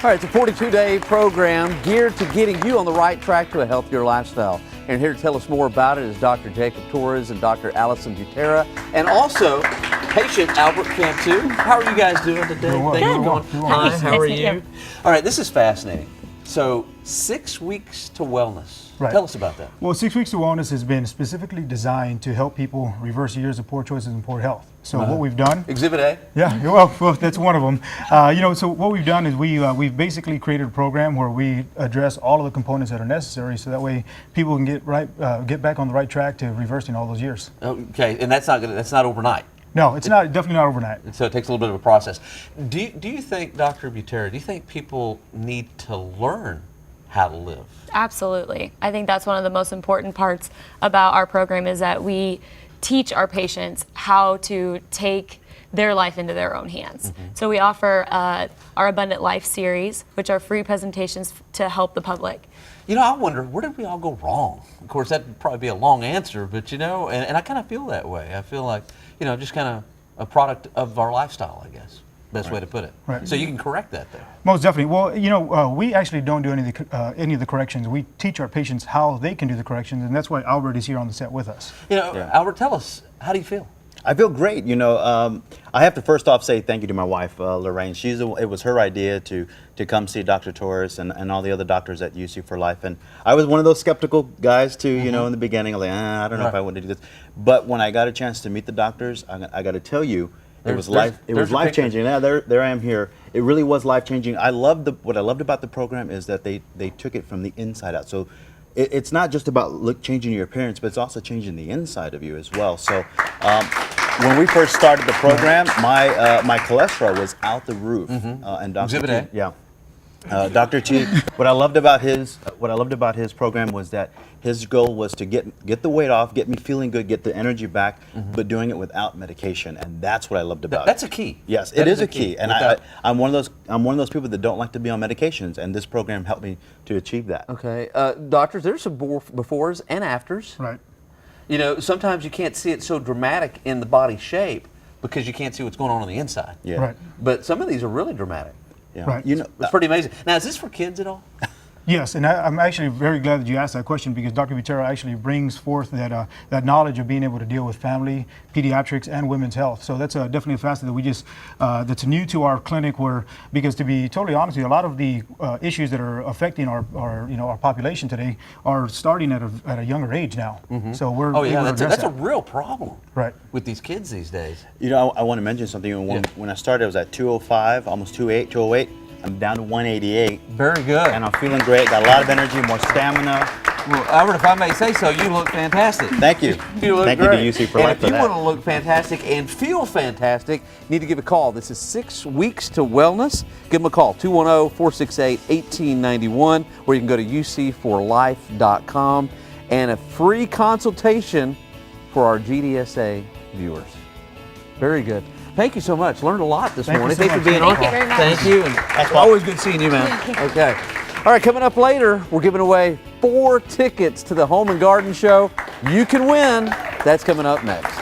All right, it's a 42-day program geared to getting you on the right track to a healthier lifestyle. And here to tell us more about it is Dr. Jacob Torres and Dr. Allison Butera, and also patient Albert Cantu. How are you guys doing today? Doing well. Thank you for Doing going. well. Hi, how are you? All right, this is fascinating. So 6 weeks to wellness. Right. Tell us about that. Well, 6 Weeks to Wellness has been specifically designed to help people reverse years of poor choices and poor health. So what we've done, Exhibit A. yeah, well, that's one of them. So what we've done is we've basically created a program where we address all of the components that are necessary, so that way people can get back on the right track to reversing all those years. Okay, and that's not overnight. No, it's definitely not overnight. So it takes a little bit of a process. Do you think, Dr. Butera, do you think people need to learn how to live? Absolutely. I think that's one of the most important parts about our program, is that we teach our patients how to take their life into their own hands. Mm-hmm. So we offer our Abundant Life series, which are free presentations to help the public. You know, I wonder, where did we all go wrong? Of course, that would probably be a long answer, but you know, and I kind of feel that way. I feel like, you know, just kind of a product of our lifestyle, I guess. Best way to put it. Right. So you can correct that there. Most definitely. Well, you know, we actually don't do any of the corrections. We teach our patients how they can do the corrections, and that's why Albert is here on the set with us. You know, Albert, tell us, how do you feel? I feel great. You know, I have to first off say thank you to my wife, Lorraine. It was her idea to come see Dr. Torres and all the other doctors at UC for Life. And I was one of those skeptical guys too, you know, in the beginning. I was like, I don't know if I want to do this. But when I got a chance to meet the doctors, I got to tell you, it was life changing. Yeah, there I am here. It really was life changing. What I loved about the program is that they took it from the inside out. So it's not just about changing your appearance, but it's also changing the inside of you as well. So when we first started the program, my cholesterol was out the roof, and Dr. Exhibit A. Yeah. Dr. T, what I loved about his program was that his goal was to get the weight off, get me feeling good, get the energy back, but doing it without medication, and that's what I loved about it. That's a key. Yes, it is a key, and I'm one of those people that don't like to be on medications, and this program helped me to achieve that. Okay, doctors, there's some befores and afters. Right. You know, sometimes you can't see it so dramatic in the body shape because you can't see what's going on the inside. Yeah. Right. But some of these are really dramatic. Yeah. Right. You know, It's pretty amazing. Now, is this for kids at all? Yes, and I'm actually very glad that you asked that question, because Dr. Butera actually brings forth that knowledge of being able to deal with family, pediatrics, and women's health. So that's definitely a facet that that's new to our clinic. Because to be totally honest with you, a lot of the issues that are affecting our population today are starting at a younger age now. Mm-hmm. So we're able to address that's a real problem. Right. With these kids these days. You know, I want to mention something. When I started, I was at 205, almost 208. I'm down to 188. Very good. And I'm feeling great. Got a lot of energy, more stamina. Well, Albert, if I may say so, you look fantastic. Thank you. You look Thank great. you to UC for and Life if you for that. want to look fantastic and feel fantastic, you need to give a call. This is 6 Weeks to Wellness. Give them a call, 210-468-1891, or you can go to ucforlife.com, and a free consultation for our GDSA viewers. Very good. Thank you so much. Learned a lot this morning. Thank you Thanks for being on. Thank you very much. Thank you. And always good seeing you, man. Okay. All right, coming up later, we're giving away 4 tickets to the Home and Garden Show. You can win. That's coming up next.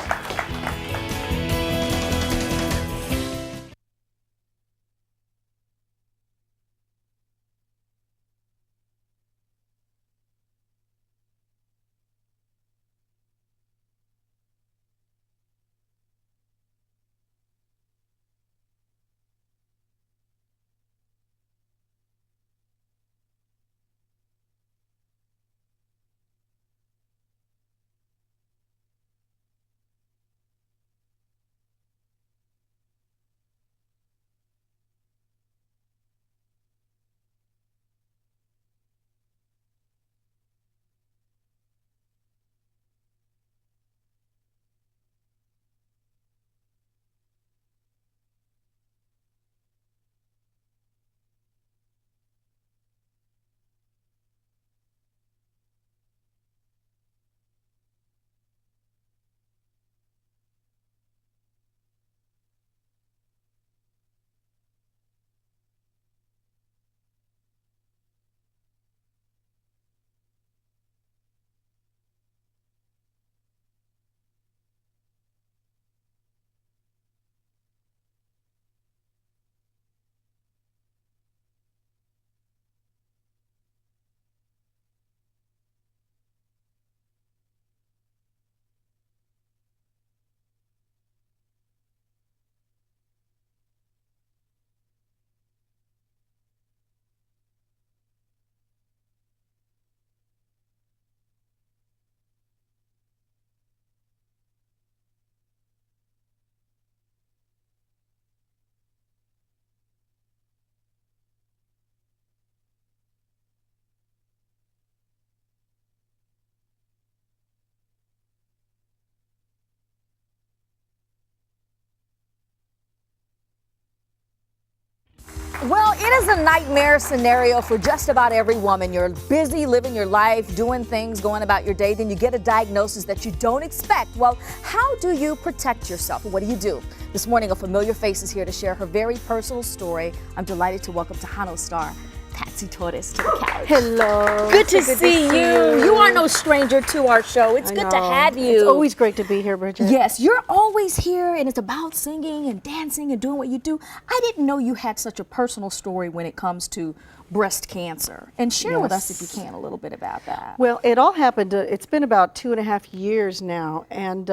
Well, it is a nightmare scenario for just about every woman. You're busy living your life, doing things, going about your day, then you get a diagnosis that you don't expect. Well, how do you protect yourself? What do you do? This morning, a familiar face is here to share her very personal story. I'm delighted to welcome Tejano star Patsy Torres to the couch. Hello. Good to So see you. You are no stranger to our show. It's good to have you. It's always great to be here, Bridget. Yes, you're always here, and it's about singing and dancing and doing what you do. I didn't know you had such a personal story when it comes to breast cancer. And share with us, if you can, a little bit about that. Well, it all happened, it's been about 2.5 years now, and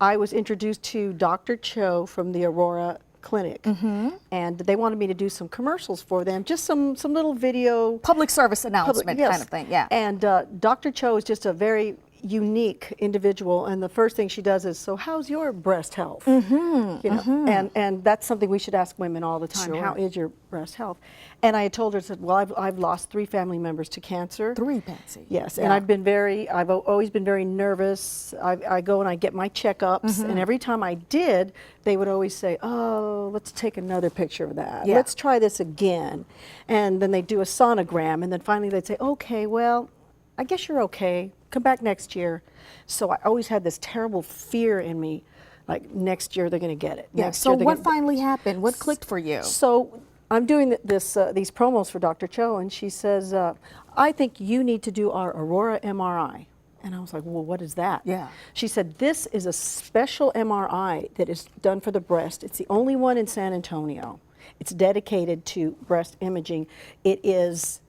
I was introduced to Dr. Cho from the Aurora Clinic, and they wanted me to do some commercials for them, just some little video. Public service announcement Yes. kind of thing, yeah. And Dr. Cho is just a very unique individual, and the first thing she does is, so how's your breast health? You know, and that's something we should ask women all the time. Sure. How is your breast health? And I told her, said, well, I've lost 3 family members to cancer. 3, Patsy. Yes, Yeah. and I've always been very nervous. I go and I get my checkups, and every time I did, they would always say, oh, let's take another picture of that. Yeah. Let's try this again. And then they do a sonogram, and then finally they'd say, okay, well, I guess you're okay. Come back next year. So I always had this terrible fear in me, like next year they're going to get it. Yeah. Next So year they're what gonna- finally happened? What clicked for you? So I'm doing these promos for Dr. Cho, and she says, I think you need to do our Aurora MRI. And I was like, well, what is that? Yeah. She said, this is a special MRI that is done for the breast. It's the only one in San Antonio. It's dedicated to breast imaging. It is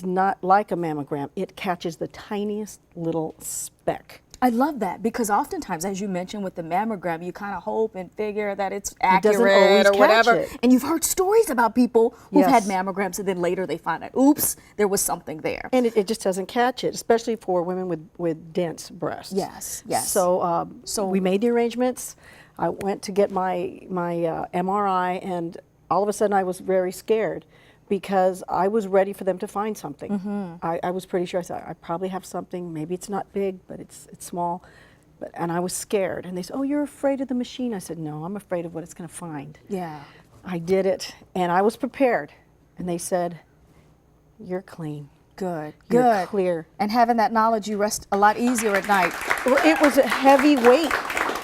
not like a mammogram. It catches the tiniest little speck. I love that, because oftentimes, as you mentioned with the mammogram, you kind of hope and figure that it's doesn't always accurate or catch whatever. it. And you've heard stories about people who've had Yes. mammograms and then later they find out, oops, there was something there. And it just doesn't catch it, especially for women with dense breasts. Yes, yes. So, So- we made the arrangements. I went to get my MRI, and all of a sudden I was very scared because I was ready for them to find something. I was pretty sure. I said, I probably have something. Maybe it's not big, but it's small. And I was scared. And they said, oh, you're afraid of the machine? I said, no, I'm afraid of what it's going to find. Yeah. I did it, and I was prepared. And they said, you're clean. Good, You're good. clear. And having that knowledge, you rest a lot easier at night. Well, it was a heavy weight.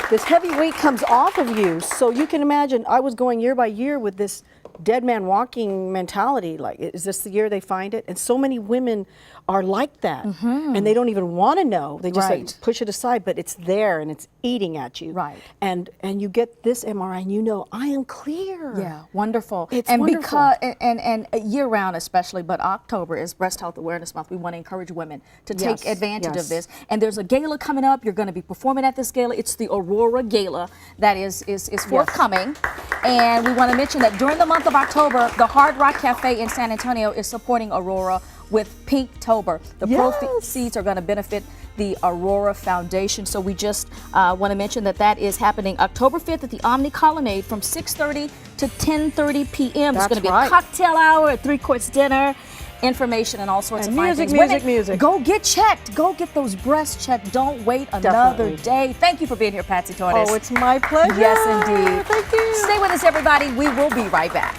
This heavy weight comes off of you. So you can imagine, I was going year by year with this dead man walking mentality. Like, is this the year they find it? And so many women are like that. And they don't even want to know. They just Right. like push it aside, but it's there and it's eating at you. Right. And you get this MRI and you know, I am clear. Yeah, wonderful. It's and wonderful. because and year round especially, but October is Breast Health Awareness Month. We want to encourage women to take Yes, advantage yes. of this. And there's a gala coming up. You're going to be performing at this gala. It's the Aurora Gala that is forthcoming. And we want to mention that during the month of October, the Hard Rock Cafe in San Antonio is supporting Aurora with Pinktober. The proceeds are going to benefit the Aurora Foundation. So we just want to mention that is happening October 5th at the Omni Colonnade from 6:30 to 10:30 p.m. There's That's going to be right. a cocktail hour, a 3-course dinner, information and all sorts And of fine music, things. music, Women, music. Go get checked. Go get those breasts checked. Don't wait another Definitely. day. Thank you for being here, Patsy Torres. Oh, it's my pleasure. Yes, indeed. Thank you. Stay with us, everybody. We will be right back.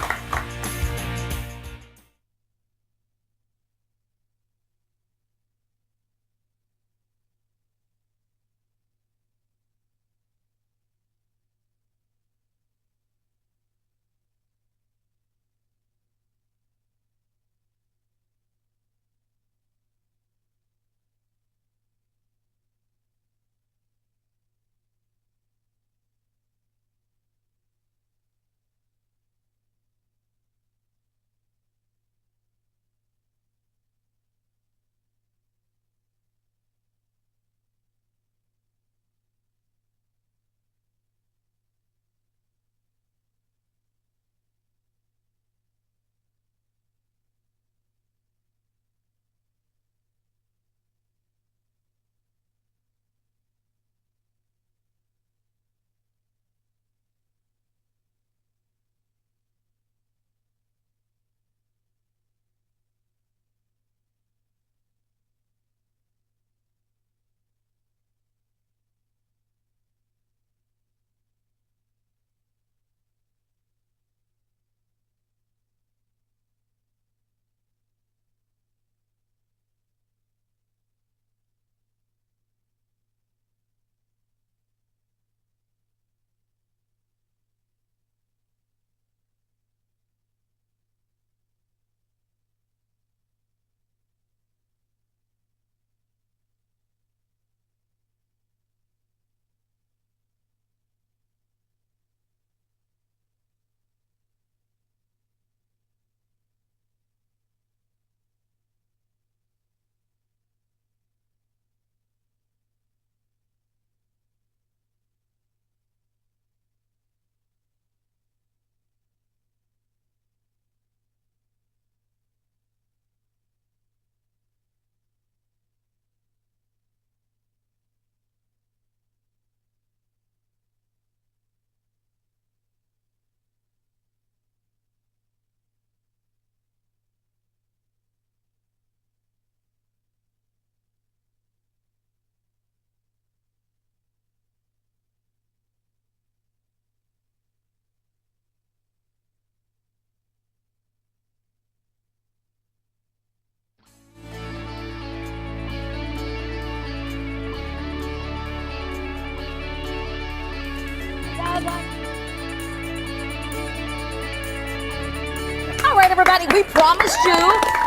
everybody. We promised you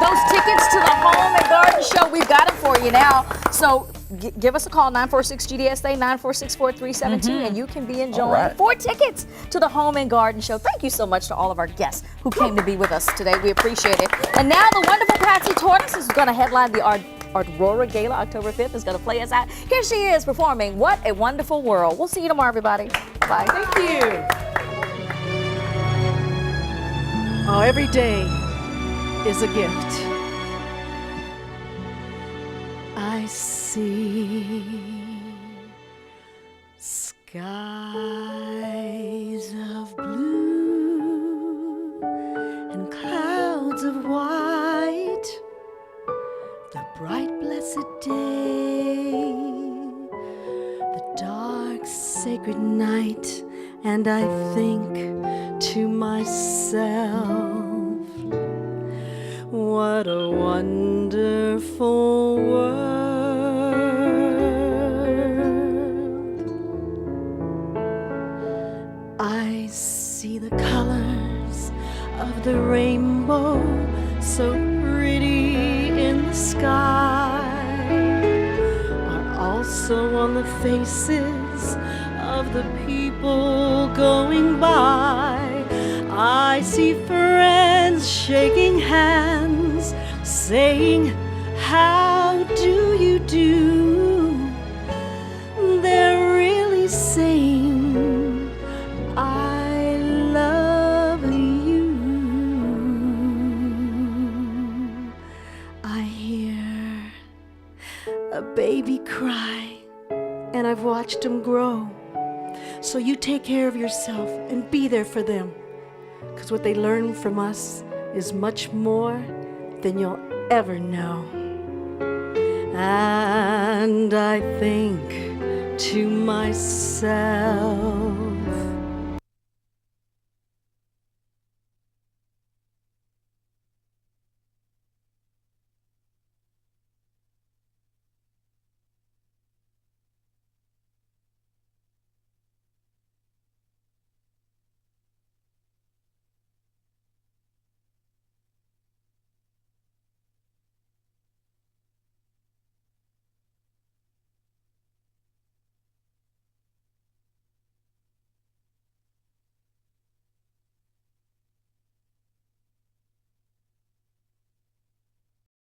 those tickets to the Home and Garden Show. We've got them for you now. So give us a call, 946-GDSA, 946-4372, and you can be enjoying 4 tickets to the Home and Garden Show. Thank you so much to all of our guests who came to be with us today. We appreciate it. And now the wonderful Patsy Tortoise is going to headline the Aurora Gala, October 5th, is going to play us out. Here she is performing What a Wonderful World. We'll see you tomorrow, everybody. Bye. Thank you. Oh, every day is a gift. I see skies of blue and clouds of white, the bright blessed day, the dark sacred night, and I think to myself, what a wonderful world. I see the colors of the rainbow so pretty in the sky are also on the faces of the people going by. I see friends shaking hands, saying, how do you do? They're really saying, I love you. I hear a baby cry, and I've watched him grow. So you take care of yourself and be there for them, because what they learn from us is much more than you'll ever know. And I think to myself,